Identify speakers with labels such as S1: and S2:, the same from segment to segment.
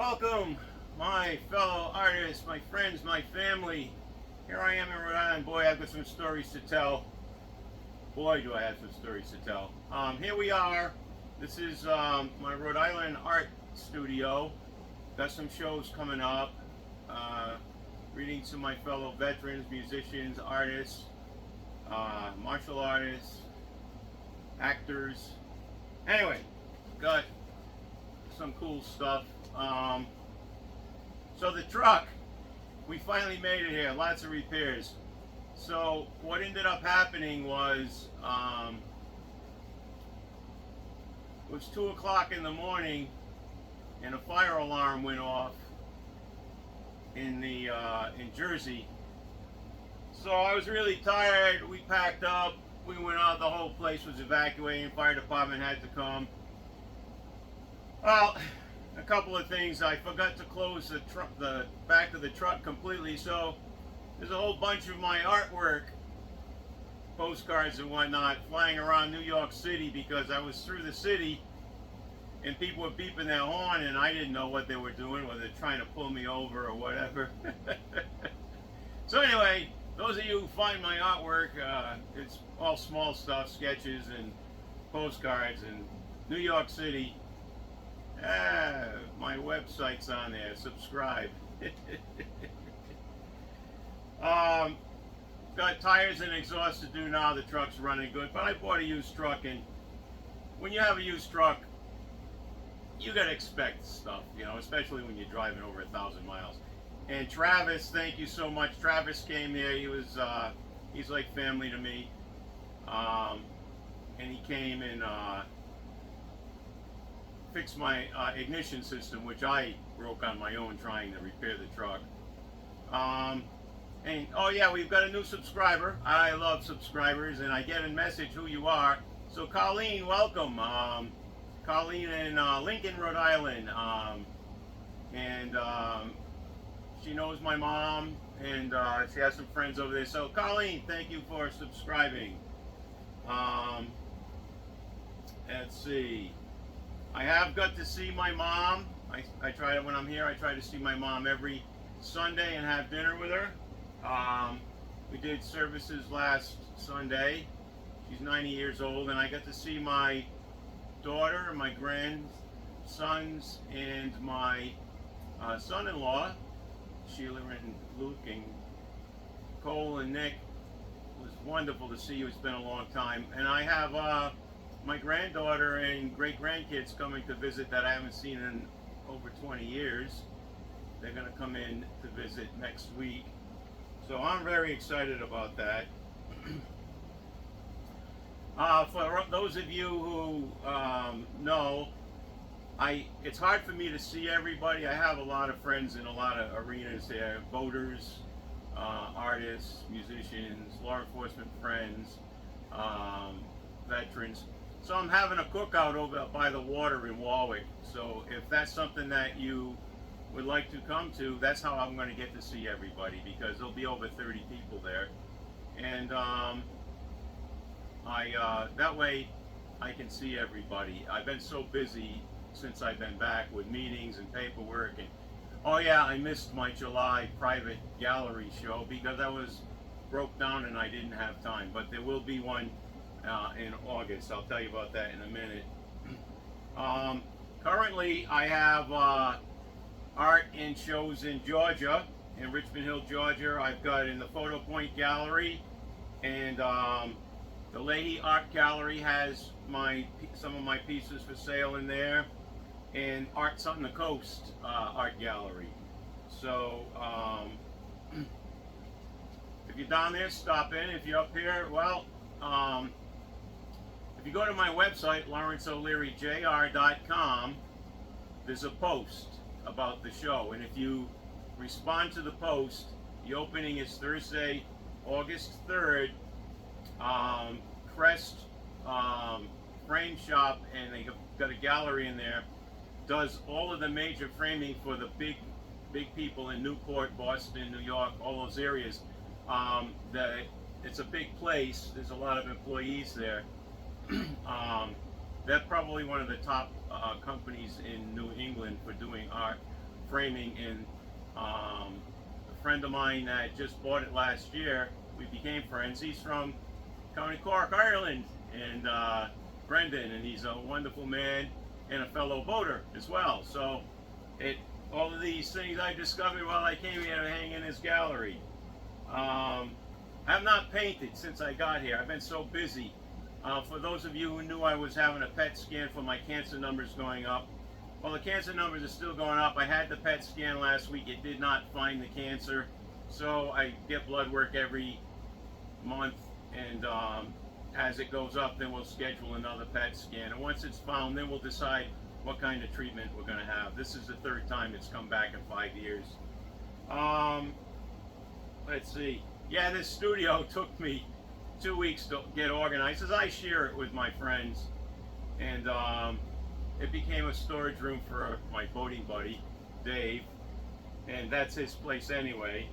S1: Welcome, my fellow artists, my friends, my family. Here I am in Rhode Island. Boy, I've got some stories to tell. Boy, do I have some stories to tell. Here we are. This is my Rhode Island art studio. Got some shows coming up. Reading to my fellow veterans, musicians, artists, martial artists, actors. Anyway, got some cool stuff. So the truck, we finally made it here. Lots of repairs. So what ended up happening was it was 2 o'clock in the morning, and a fire alarm went off in Jersey. So I was really tired. We packed up. We went out. The whole place was evacuating. Fire department had to come. Well, a couple of things. I forgot to close the back of the truck completely, so there's a whole bunch of my artwork, postcards and whatnot, flying around New York City because I was through the city and people were beeping their horn and I didn't know what they were doing, whether they're trying to pull me over or whatever. So anyway, those of you who find my artwork, it's all small stuff, sketches and postcards in New York City. My website's on there. Subscribe. Got tires and exhaust to do now. The truck's running good, but I bought a used truck, and when you have a used truck, you gotta expect stuff, you know, especially when you're driving over 1,000 miles. And Travis, thank you so much. Travis came here. He's like family to me. And he came and fixed my ignition system, which I broke on my own trying to repair the truck. And oh yeah, we've got a new subscriber. I love subscribers, and I get a message who you are. So Colleen, welcome. Colleen in Lincoln, Rhode Island, and she knows my mom, and she has some friends over there. So Colleen, thank you for subscribing. Let's see. I have got to see my mom. I try to, when I'm here, I try to see my mom every Sunday and have dinner with her. We did services last Sunday. She's 90 years old, and I got to see my daughter, my grandsons, and my son-in-law, Sheila and Luke and Cole and Nick. It was wonderful to see you. It's been a long time. And I have my granddaughter and great-grandkids coming to visit that I haven't seen in over 20 years. They're going to come in to visit next week. So I'm very excited about that. For those of you who know, it's hard for me to see everybody. I have a lot of friends in a lot of arenas there, voters, artists, musicians, law enforcement friends, veterans. So I'm having a cookout over by the water in Warwick. So if that's something that you would like to come to, that's how I'm going to get to see everybody, because there'll be over 30 people there. And that way I can see everybody. I've been so busy since I've been back with meetings and paperwork. And oh yeah, I missed my July private gallery show because I was broke down and I didn't have time. But there will be one in August. I'll tell you about that in a minute. Currently, I have art in shows in Georgia, in Richmond Hill, Georgia. I've got in the Photo Point Gallery, and the Leahy Art Gallery has some of my pieces for sale in there, and Arts on the Coast Art Gallery. So if you're down there, stop in. If you're up here, well, if you go to my website, LawrenceO'LearyJR.com, there's a post about the show, and if you respond to the post, the opening is Thursday, August 3rd. Crest Frame Shop, and they got a gallery in there, does all of the major framing for the big people in Newport, Boston, New York, all those areas. It's a big place. There's a lot of employees there. They're probably one of the top companies in New England for doing art framing, and a friend of mine that just bought it last year, we became friends. He's from County Cork, Ireland, and Brendan, and he's a wonderful man and a fellow boater as well. So all of these things I discovered while I came here to hang in his gallery. I have not painted since I got here. I've been so busy. For those of you who knew I was having a PET scan for my cancer numbers going up, well, the cancer numbers are still going up. I had the PET scan last week. It did not find the cancer. So I get blood work every month, and as it goes up, then we'll schedule another PET scan. And once it's found, then we'll decide what kind of treatment we're going to have. This is the third time it's come back in 5 years. Let's see. Yeah, this studio took me 2 weeks to get organized, as I share it with my friends. And it became a storage room for my boating buddy, Dave. And that's his place anyway.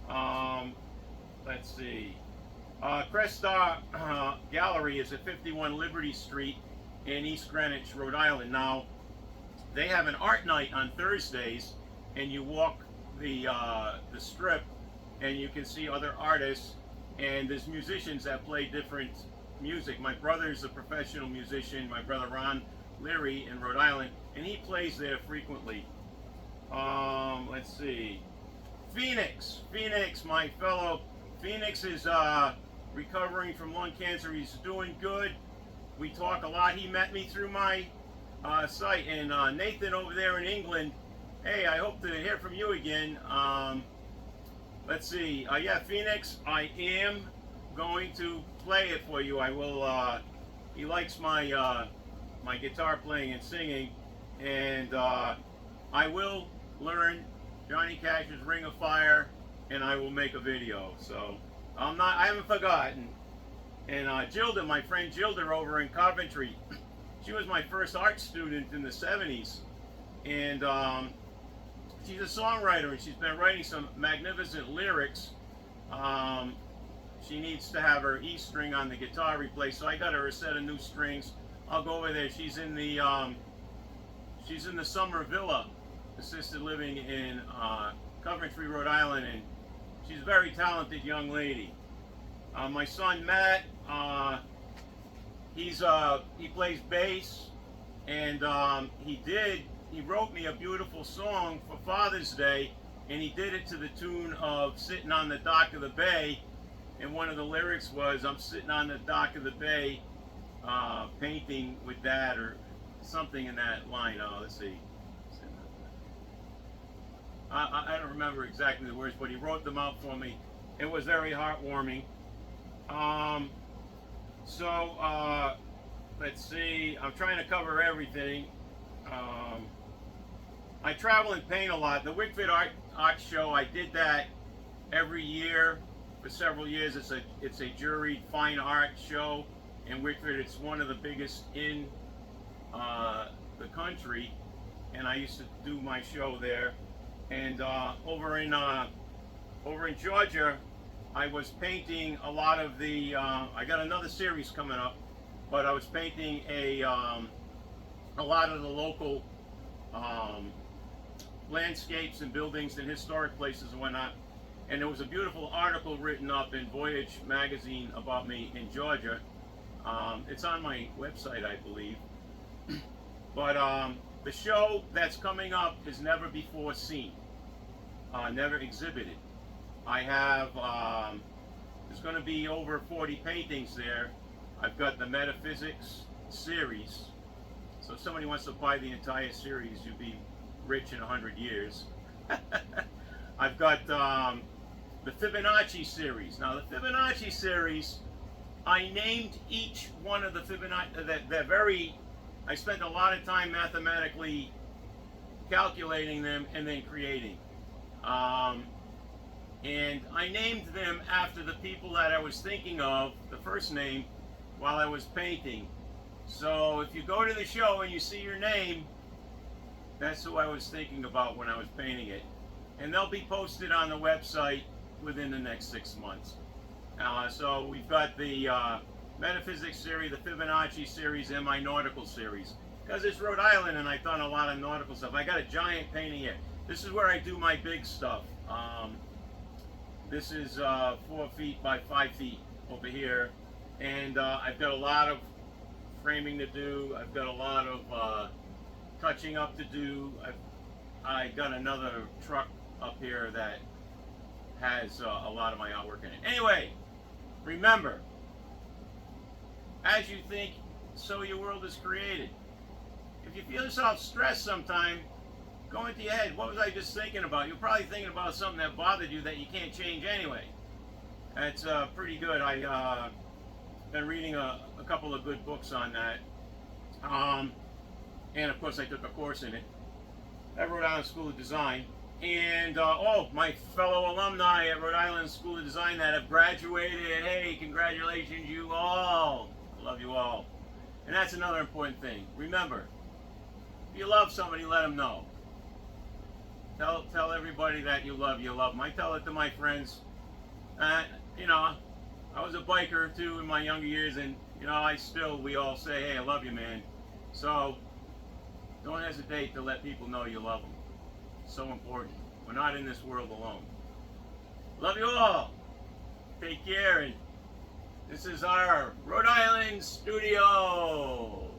S1: Let's see. Crest Star Gallery is at 51 Liberty Street in East Greenwich, Rhode Island. Now, they have an art night on Thursdays, and you walk the strip, and you can see other artists, and there's musicians that play different music. My brother's a professional musician, my brother Ron Leary in Rhode Island, and he plays there frequently. Let's see. Phoenix, my fellow. Phoenix is recovering from lung cancer. He's doing good. We talk a lot. He met me through my site. And Nathan over there in England, hey, I hope to hear from you again. Let's see. Yeah, Phoenix, I am going to play it for you. I will. He likes my my guitar playing and singing, and I will learn Johnny Cash's Ring of Fire, and I will make a video. So I haven't forgotten. And Gilda, my friend Gilda over in Coventry, she was my first art student in the 70s, and she's a songwriter, and she's been writing some magnificent lyrics. She needs to have her E string on the guitar replaced, so I got her a set of new strings. I'll go over there. She's in the Summer Villa assisted living in Coventry, Rhode Island, and she's a very talented young lady. My son Matt, he plays bass, and he wrote me a beautiful song for Father's Day, and he did it to the tune of Sitting on the Dock of the Bay, and one of the lyrics was, I'm sitting on the dock of the bay, painting with Dad, or something in that line. Let's see. I don't remember exactly the words, but he wrote them out for me. It was very heartwarming. Let's see. I'm trying to cover everything. I travel and paint a lot. The Wickford Art Show, I did that every year for several years. It's a juried fine art show in Wickford. It's one of the biggest in the country, and I used to do my show there. And over in Georgia, I was painting a lot of the. I got another series coming up, but I was painting a lot of the local landscapes and buildings and historic places and whatnot. And there was a beautiful article written up in Voyage magazine about me in Georgia. It's on my website, I believe. But the show that's coming up is never before seen, never exhibited. I have, there's going to be over 40 paintings there. I've got the Metaphysics series. So if somebody wants to buy the entire series, you'll be rich in 100 years. I've got the Fibonacci series. Now the Fibonacci series, I named each one of the Fibonacci, I spent a lot of time mathematically calculating them and then creating. And I named them after the people that I was thinking of, the first name, while I was painting. So if you go to the show and you see your name, that's who I was thinking about when I was painting it. And they'll be posted on the website within the next 6 months. So we've got the Metaphysics series, the Fibonacci series, and my nautical series. Because it's Rhode Island and I've done a lot of nautical stuff. I got a giant painting here. This is where I do my big stuff. This is 4 feet by 5 feet over here, and I've got a lot of framing to do. I've got a lot of touching up to do. I got another truck up here that has a lot of my artwork in it. Anyway, remember, as you think, so your world is created. If you feel yourself stressed sometime, go into your head, what was I just thinking about? You're probably thinking about something that bothered you that you can't change anyway. That's pretty good. I've been reading a couple of good books on that. And of course I took a course in it at Rhode Island School of Design. And my fellow alumni at Rhode Island School of Design that have graduated, hey, congratulations you all. I love you all. And that's another important thing. Remember, if you love somebody, let them know. Tell everybody that you love them. I tell it to my friends. You know, I was a biker too in my younger years, and you know, we all say, hey, I love you, man. So don't hesitate to let people know you love them. It's so important. We're not in this world alone. Love you all. Take care, and this is our Rhode Island studio.